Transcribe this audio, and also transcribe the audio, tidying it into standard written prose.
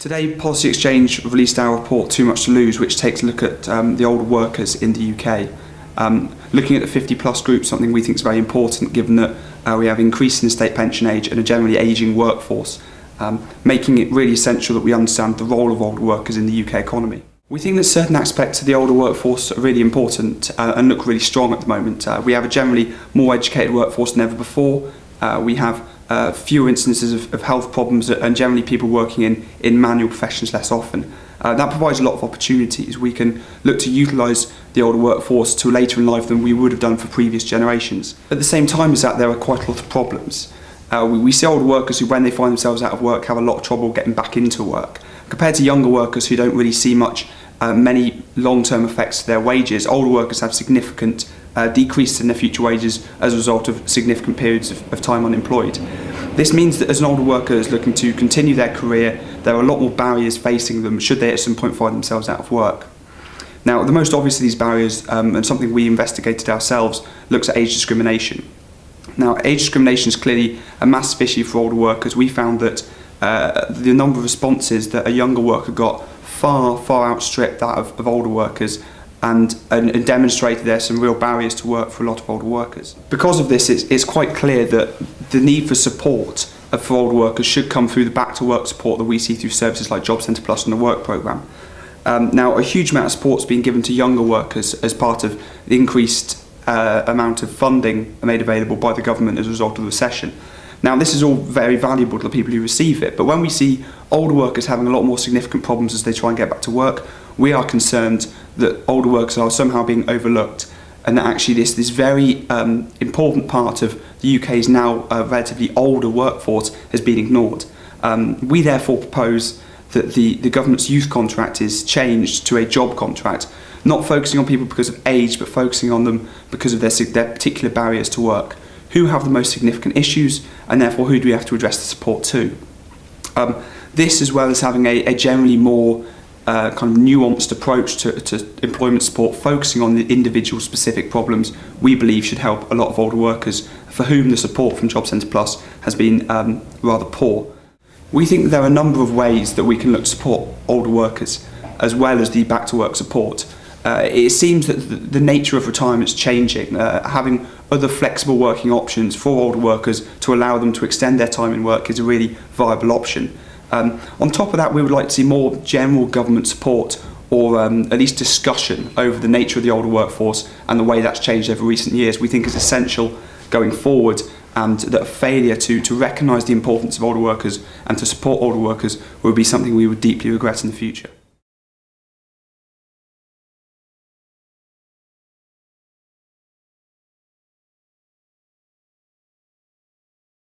Today, Policy Exchange released our report Too Much to Lose, which takes a look at the older workers in the UK. Looking at the 50 plus group, something we think is very important given that we have increasing state pension age and a generally ageing workforce, making it really essential that we understand the role of older workers in the UK economy. We think that certain aspects of the older workforce are really important and look really strong at the moment. We have a generally more educated workforce than ever before. We have fewer instances of health problems and generally people working in manual professions less often. That provides a lot of opportunities. We can look to utilise the older workforce to later in life than we would have done for previous generations. At the same time as that, there are quite a lot of problems. We see older workers who, when they find themselves out of work, have a lot of trouble getting back into work. Compared to younger workers who don't really see many long-term effects to their wages, older workers have significant decreases in their future wages as a result of significant periods of time unemployed. This means that as an older worker is looking to continue their career, there are a lot more barriers facing them should they at some point find themselves out of work. Now, the most obvious of these barriers, and something we investigated ourselves, looks at age discrimination. Now, age discrimination is clearly a massive issue for older workers. We found that the number of responses that a younger worker got far outstripped that of older workers and demonstrated there's some real barriers to work for a lot of older workers. Because of this, it's quite clear that the need for support for older workers should come through the back to work support that we see through services like Job Centre Plus and the Work Programme. Now, a huge amount of support is being given to younger workers as part of the increased amount of funding made available by the government as a result of the recession. Now, this is all very valuable to the people who receive it, but when we see older workers having a lot more significant problems as they try and get back to work, we are concerned that older workers are somehow being overlooked and that actually this very important part of the UK's now relatively older workforce has been ignored. We therefore propose that the government's youth contract is changed to a job contract, not focusing on people because of age, but focusing on them because of their particular barriers to work. Who have the most significant issues, and therefore who do we have to address the support to? This, as well as having a generally more kind of nuanced approach to employment support, focusing on the individual specific problems, we believe should help a lot of older workers for whom the support from Job Centre Plus has been rather poor. We think there are a number of ways that we can look to support older workers, as well as the back to work support. It seems that the nature of retirement is changing. Having other flexible working options for older workers to allow them to extend their time in work is a really viable option. On top of that, we would like to see more general government support or at least discussion over the nature of the older workforce and the way that's changed over recent years. We think is essential going forward, and that a failure to recognise the importance of older workers and to support older workers would be something we would deeply regret in the future.